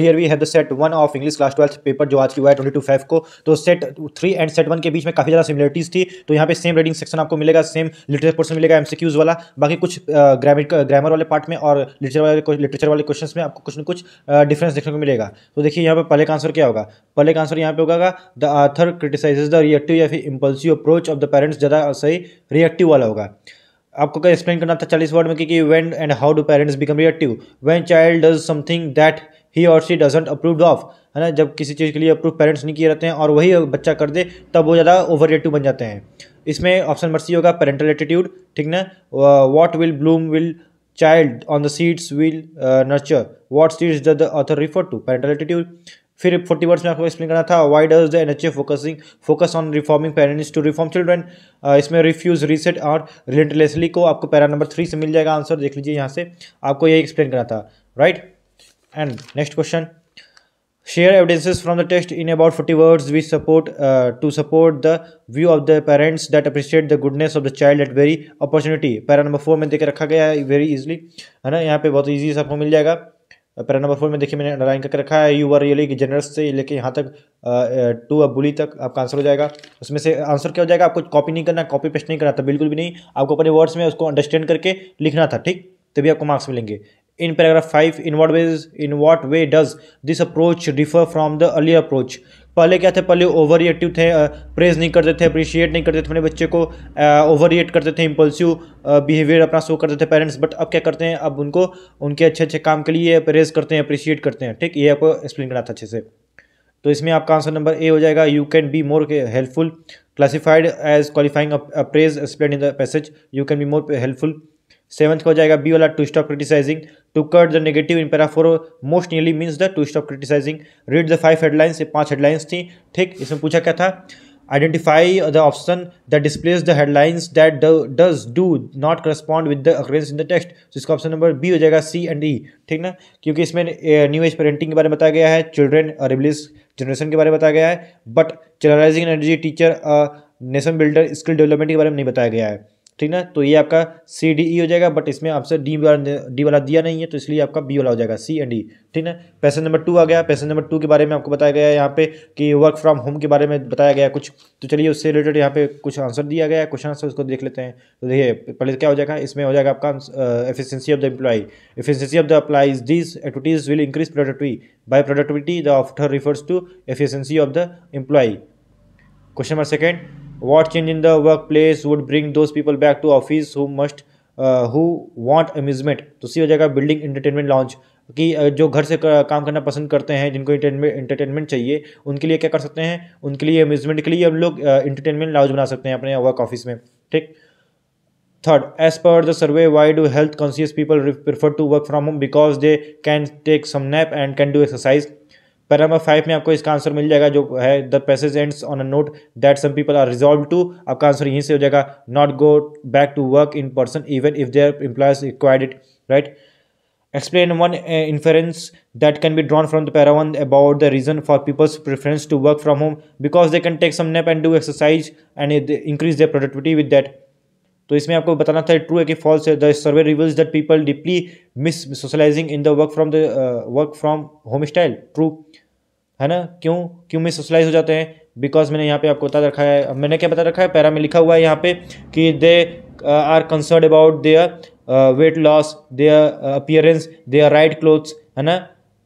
Here we have the set 1 of English class 12 paper जो आज की हुआ है 22/5 को। तो सेट 3 एंड सेट 1 के बीच में काफ़ी ज़्यादा सिमिलरिटीज़ थी। तो यहाँ पे सेम रीडिंग सेक्शन आपको मिलेगा, सेम लिटरेचर पोर्शन मिलेगा एमसीक्यूज़ वाला, बाकी कुछ ग्रामर वाले पार्ट में और लिटरेचर वाले क्वेश्चंस में आपको कुछ न कुछ डिफरेंस देखने को मिलेगा। तो देखिए यहाँ पे पहले का आंसर क्या होगा। पहले का आंसर यहाँ पे होगा द ऑथर क्रिटिसाइजेज द रिएक्टिव या फिर impulsive approach of the parents, ज़्यादा सही रिएक्टिव वाला होगा। आपको क्या एक्सप्लेन करना था 40 वर्ड में कि when and how do parents become reactive. When child does something that he और शी डजंट अप्रूव्ड ऑफ, है ना, जब किसी चीज़ के लिए अप्रूव पेरेंट्स नहीं किए रहते हैं और वही बच्चा कर दे तब वो ज़्यादा ओवर रिएक्टिव बन जाते हैं। इसमें ऑप्शन नंबर सी होगा पेरेंटल एटीट्यूड, ठीक ना। What will bloom will child on the seeds will nurture, what seeds does the author refer to, parental attitude. फिर 40 वर्ड्स में आपको एक्सप्लेन करना था why does the NHA focus on reforming parents to reform children. इसमें refuse reset और relentlessly को आपको para number 3 से मिल जाएगा आंसर, देख लीजिए यहाँ से आपको यही एक्सप्लेन करना था, right. And next question, share evidences from the text in about 40 words which support to support the view of the parents that appreciate the goodness of the child at very opportunity. Para number 4 में देकर रखा गया है very easily, है ना, यहाँ पे बहुत ईजी से आपको मिल जाएगा। पैरा नंबर 4 में देखिए मैंने अंडरलाइन करके रखा है यू आर रियली जनरस से लेके यहाँ तक टू अ बुली तक आपका आंसर हो जाएगा। उसमें से आंसर क्या हो जाएगा, आपको कॉपी नहीं करना, कॉपी पेस्ट नहीं करना था, बिल्कुल भी नहीं, आपको अपने वर्ड्स में उसको अंडरस्टैंड करके लिखना था, ठीक, तभी आपको मार्क्स मिलेंगे। In paragraph 5 in what way does this approach differ from the earlier approach. पहले क्या थे, पहले ओवर रिएक्टिव थे, प्रेज नहीं करते थे, अप्रिशिएट नहीं करते थे अपने बच्चे को, ओवर रिएक्ट करते थे, इम्पल्सिव बिहेवियर अपना शो करते थे पेरेंट्स। बट अब क्या करते हैं, अब उनको उनके अच्छे अच्छे काम के लिए प्रेज करते हैं, अप्रिशिएट करते हैं, ठीक, ये आपको एक्सप्लेन करना था अच्छे से। तो इसमें आपका आंसर नंबर ए हो जाएगा, you can be more helpful, classified as qualifying phrase explain in the passage, you can be more helpful. 7th का हो जाएगा बी वाला, to stop criticising, to cut the negative in para 4 most nearly means the to stop criticising, read the 5 headlines, ये 5 headlines थी, ठीक। इसमें पूछा क्या था, identify the option that displays the headlines that does do not correspond with the occurrence in the text. तो इसका option number B हो जाएगा, सी एंड ई, ठीक ना, क्योंकि इसमें न्यू एज पेरेंटिंग के बारे में बताया गया है, चिल्ड्रेन रिबलियस जनरेशन के बारे में बताया गया है, but channelising energy teacher nation builder skill development के बारे में नहीं बताया गया है, ठीक ना। तो ये आपका सी डी ई हो जाएगा, बट इसमें आपसे डी वाला दिया नहीं है, तो इसलिए आपका बी वाला हो जाएगा, सी एंड ई, ठीक ना। पैसेज नंबर 2 आ गया, पैसेज नंबर 2 के बारे में आपको बताया गया है यहाँ पे कि वर्क फ्रॉम होम के बारे में बताया गया है कुछ। तो चलिए उससे रिलेटेड यहाँ पे कुछ आंसर दिया गया है, क्वेश्चन आंसर उसको देख लेते हैं। तो देखिए पहले क्या हो जाएगा, इसमें हो जाएगा आपका efficiency of the employ, efficiency of the employees, these activities will increase productivity, by productivity the author refers to efficiency of the employ. Question number 2, what change in the workplace would bring those people back to office who want amusement। तो सी हो जाएगा building entertainment launch, कि जो घर से काम करना पसंद करते हैं, जिनको एंटरटेनमेंट चाहिए, उनके लिए क्या कर सकते हैं, उनके लिए अम्यूजमेंट के लिए हम लोग एंटरटेनमेंट लॉन्च बना सकते हैं अपने वर्क ऑफिस में, ठीक। 3rd, as per the survey why do health conscious people prefer to work from home, because they can take some nap and can do exercise. Para number 5 में आपको इसका answer मिल जाएगा जो है the passage ends on a note that some people are resolve to, आपका answer यहीं से हो जाएगा not go back to work in person even if their employees required it, right. Explain one inference that can be drawn from the para 1 about the reason for people's preference to work from home, because they can take some nap and do exercise and increase their productivity with that. तो इसमें आपको बताना था true है कि false है। The survey reveals that people deeply miss socialising in the work from home style, true है ना। क्यों में सोशलाइज हो जाते हैं, बिकॉज मैंने यहाँ पे आपको बता रखा है, मैंने क्या बता रखा है, पैरा में लिखा हुआ है यहाँ पे कि they are concern about their weight loss, their appearance, their right clothes, है ना,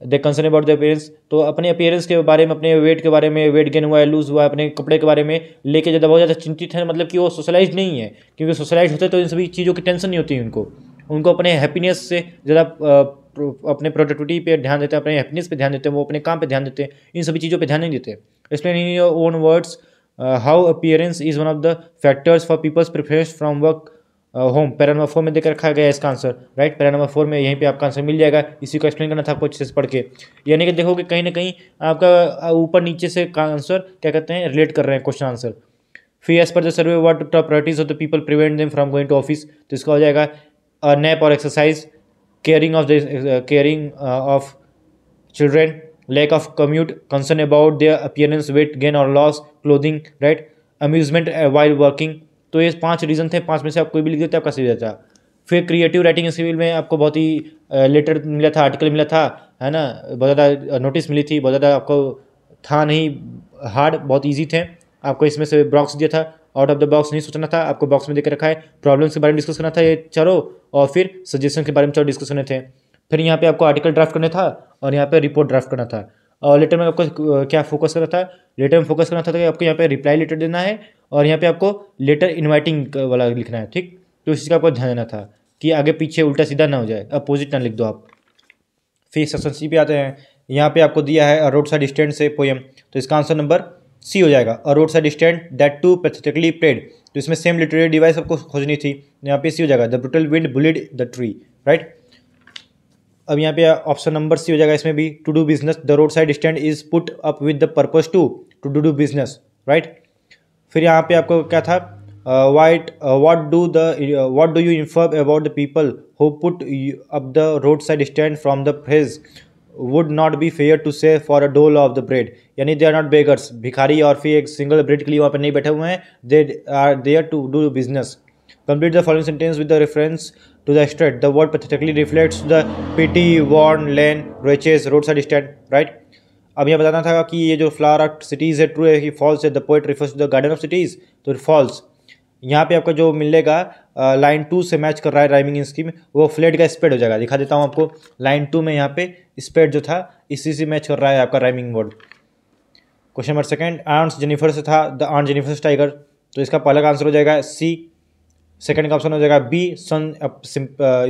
they concern about the appearance. तो अपने अपीयरेंस के बारे में, अपने वेट के बारे में, वेट गेन हुआ है, लूज हुआ है, अपने कपड़े के बारे में लेके ज़्यादा बहुत ज़्यादा चिंतित है, मतलब कि वो सोशलाइज नहीं है, क्योंकि सोशलाइज होते तो इन सभी चीज़ों की टेंशन नहीं होती उनको अपने हैप्पीनेस से ज़्यादा अपने प्रोडक्टिविटी पे ध्यान देते हैं, अपने हैप्पीनेस पे ध्यान देते हैं, वो अपने काम पे ध्यान देते हैं, इन सभी चीज़ों पे ध्यान नहीं देते। Explain in your own words how appearance is one of the factors for people's preference from work home. Para number 4 में देकर रखा गया है इसका आंसर, राइट। पैरा नंबर 4 में यहीं पे आपका आंसर मिल जाएगा, इसी को एक्सप्लेन करना था आपको अच्छे से पढ़ के, यानी कि देखो कि कहीं ना कहीं आपका ऊपर नीचे से का आंसर क्या कहते हैं रिलेट कर रहे हैं क्वेश्चन आंसर। फिर as per the survey what top priorities of the people prevent them from going to office, तो इसका हो जाएगा नैप और exercise, caring of children, lack of commute, concern about their appearance, weight gain or loss, clothing, right, amusement while working। तो ये 5 reason थे, 5 में से आप कोई भी लिख देते आपका सही रहता। फिर क्रिएटिव राइटिंग स्किल में आपको बहुत ही लेटर मिला था, आर्टिकल मिला था, है ना, बहुत ज़्यादा नोटिस मिली थी, बहुत ज़्यादा आपको था नहीं हार्ड, बहुत ईजी थे। आपको इसमें से बॉक्स दिया था, आउट ऑफ द बॉक्स नहीं सोचना था, आपको बॉक्स में देकर रखा है। प्रॉब्लम्स के बारे में डिस्कस करना था ये चारों, और फिर सजेशन के बारे में चारों डिस्कस करने थे। फिर यहाँ पे आपको आर्टिकल ड्राफ्ट करना था और यहाँ पे रिपोर्ट ड्राफ्ट करना था। और लेटर में आपको क्या फोकस करना था, लेटर में फोकस करना था कि आपको यहाँ पे रिप्लाई लेटर देना है और यहाँ पे आपको लेटर इन्वाइटिंग वाला लिखना है, ठीक। तो इस चीज़ का आपको ध्यान देना था कि आगे पीछे उल्टा सीधा ना हो जाए, अपोजिट ना लिख दो आप। फिर सेक्शन सी पे आते हैं। यहाँ पे आपको दिया है रोड साइड स्टैंड से पोएम, तो इसका आंसर नंबर सी हो जाएगा। A road side stand that too pathetically pled, तो इसमें सेम लिटरेरी डिवाइस आपको खोजनी थी, यहाँ पे सी हो जाएगा। The brutal wind bullied the tree, right. अब यहाँ पे ऑप्शन नंबर सी हो जाएगा इसमें भी, to do business. The road side stand is put up with the purpose to do business, right. फिर यहाँ पे आपको क्या था, what do you infer about the people who put up the roadside stand from the phrase would not be fair to say for a dole of the bread, यानी they are not beggars, भिखारी और फिर एक single bread के लिए वहाँ पर नहीं बैठे हुए हैं, they are there to do business। Complete the following sentence with the reference to the street. The word pathetically reflects the pity, worn, lane, wretches, roadside stand, right। अब यह बताना था कि ये जो फ्लावर ऑफ सिटीज़ है true है कि फॉल्स है। The poet refers to the garden of cities, तो फॉल्स। यहाँ पे आपका जो मिलेगा लाइन 2 से मैच कर रहा है राइमिंग स्कीम, वो फ्लेट का स्पेड हो जाएगा। दिखा देता हूँ आपको, लाइन 2 में यहाँ पे स्पेड जो था इसी से मैच कर रहा है आपका rhyming word. Question number second, aunts Jennifer से था, द आंट जेनिफर टाइगर, तो इसका पहला का आंसर हो जाएगा सी। सेकंड का ऑप्शन हो जाएगा B, sun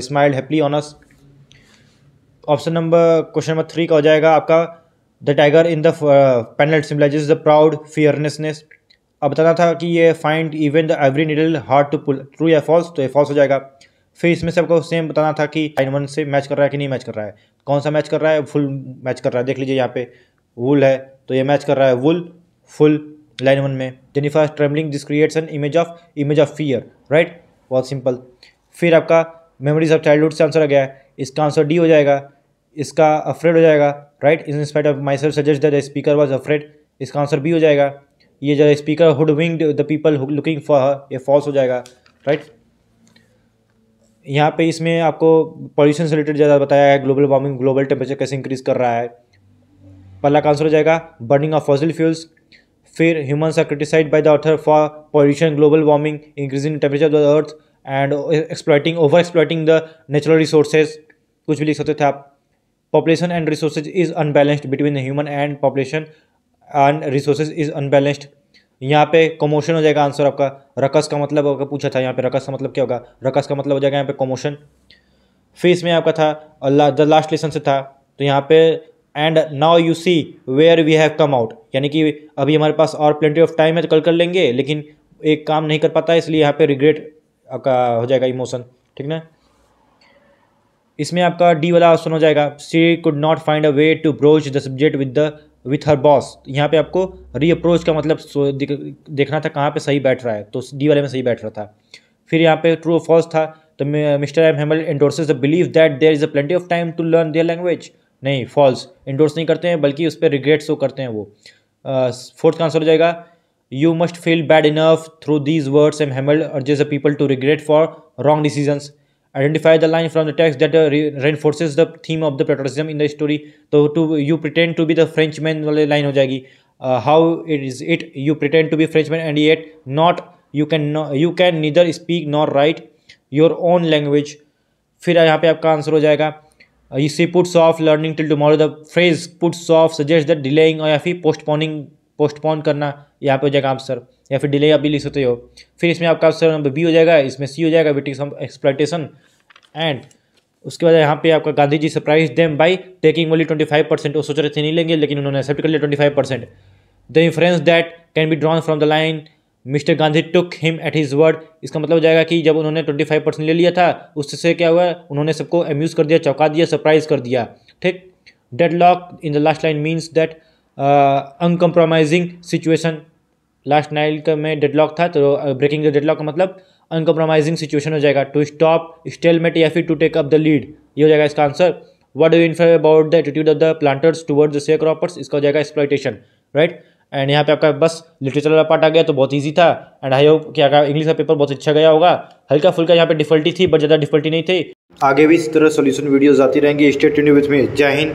smiled happily on us. Option number question number 3 का हो जाएगा आपका, the tiger in the panel symbolises the proud fearlessness. अब बताना था कि ये find even the every needle hard to pull, true या फॉल्स, तो ये फॉल्स हो जाएगा। फिर इसमें से आपको सेम बताना था कि लाइन 1 से मैच कर रहा है कि नहीं मैच कर रहा है। कौन सा मैच कर रहा है, फुल मैच कर रहा है। देख लीजिए यहाँ पे वुल है तो ये मैच कर रहा है वुल फुल लाइन 1 में। Jennifer trembling this creates an image of fear, right, बहुत सिंपल। फिर आपका मेमोरीज ऑफ चाइल्डहुड से आंसर आ गया है, इसका आंसर डी हो जाएगा। इसका अफ्रेड हो जाएगा, right. In spite of my self suggest that the speaker was afraid, इसका आंसर बी हो जाएगा। ये जो speaker hood winged the people looking for her, ये फॉल्स हो जाएगा, राइट। यहाँ पे इसमें आपको पॉल्यूशन से रिलेटेड ज़्यादा बताया है, ग्लोबल वार्मिंग, ग्लोबल टेम्परेचर कैसे इंक्रीज कर रहा है। पहला का आंसर हो जाएगा बर्निंग ऑफ फॉसिल फ्यूल्स। फिर humans are criticised by the author for pollution, global warming, increasing temperature of the earth and over exploiting the natural resources, कुछ भी लिख सकते थे आप। Population and resources is unbalanced between human and population and resources is unbalanced. यहाँ पे commotion हो जाएगा आंसर आपका। रकस का मतलब आपका पूछा था, यहाँ पे रकस का मतलब क्या होगा, रकस का मतलब हो जाएगा यहाँ पे कमोशन। फिर इसमें आपका था द लास्ट लेसन से था, तो यहाँ पे and now you see where we have come out, यानी कि अभी हमारे पास और प्लेंटी ऑफ टाइम है तो कल कर लेंगे, लेकिन एक काम नहीं कर पाता है, इसलिए यहाँ पे रिग्रेट आपका हो जाएगा इमोशन, ठीक ना। इसमें आपका डी वाला ऑप्शन हो जाएगा, she could not find a way to broach the subject with her boss. यहाँ पे आपको रीअप्रोच का मतलब देखना था कहाँ पे सही बैठ रहा है, तो डी वाले में सही बैठ रहा था। फिर यहाँ पे ट्रू फॉल्स था, तो mister M Hamel endorses the believe that there is a plenty of time to learn their language, नहीं फॉल्स, एंडोर्स नहीं करते हैं बल्कि उस पर रिग्रेट शो करते हैं वो। फोर्थ का आंसर हो जाएगा, you must feel bad enough through these words M Hamel urges the people to regret for wrong decisions. Identify the line from the text that reinforces the theme of the patriotism in the story, तो to you pretend to be the Frenchman वाले line हो जाएगी। How it you pretend to be Frenchman and yet not, you can neither speak nor write your own language। फिर यहाँ पे आपका answer हो जाएगा, you see puts off learning till tomorrow, the phrase puts off suggests that delaying, और या फिर postpone करना, यहाँ पे हो जाएगा आंसर, या फिर डिले आप भी लिख सकते हो। फिर इसमें आपका आंसर नंबर बी हो जाएगा, इसमें सी हो जाएगा विक्टिम एक्सप्लॉइटेशन। एंड उसके बाद यहाँ पे आपका Gandhi ji surprise them by taking only 25%, वो सोच रहे थे नहीं लेंगे लेकिन उन्होंने एक्सेप्ट कर लिया 25%। The inference that can be drawn from the line mister Gandhi took him at his word, इसका मतलब हो जाएगा कि जब उन्होंने 25% ले लिया था उससे क्या हुआ, उन्होंने सबको अम्यूज़ कर दिया, चौंका दिया, सरप्राइज कर दिया, ठीक। Deadlock in the last line means that uncompromising situation, last Nile का में डेडलॉक था तो ब्रेकिंग द डेडलॉक का मतलब अनकम्प्रोमाइजिंग सिचुएशन हो जाएगा। टू स्टॉप स्टेलमेट या फिर to take up the lead, ये हो जाएगा इसका answer. What do you infer about the attitude of the planters towards the share croppers, इसका हो जाएगा एक्सप्लॉइटेशन, राइट। एंड यहाँ पे आपका बस लिटरेचर वाला पार्ट आ गया, तो बहुत ईजी था। एंड आई होप कि आपका इंग्लिश का पेपर बहुत अच्छा गया होगा। हल्का फुल्का यहाँ पे डिफिकल्टी थी बट ज़्यादा डिफिकल्टी नहीं थी। आगे भी इस तरह सोल्यूशन वीडियोस आती रहेंगी। Stay tuned with me. जय हिंद।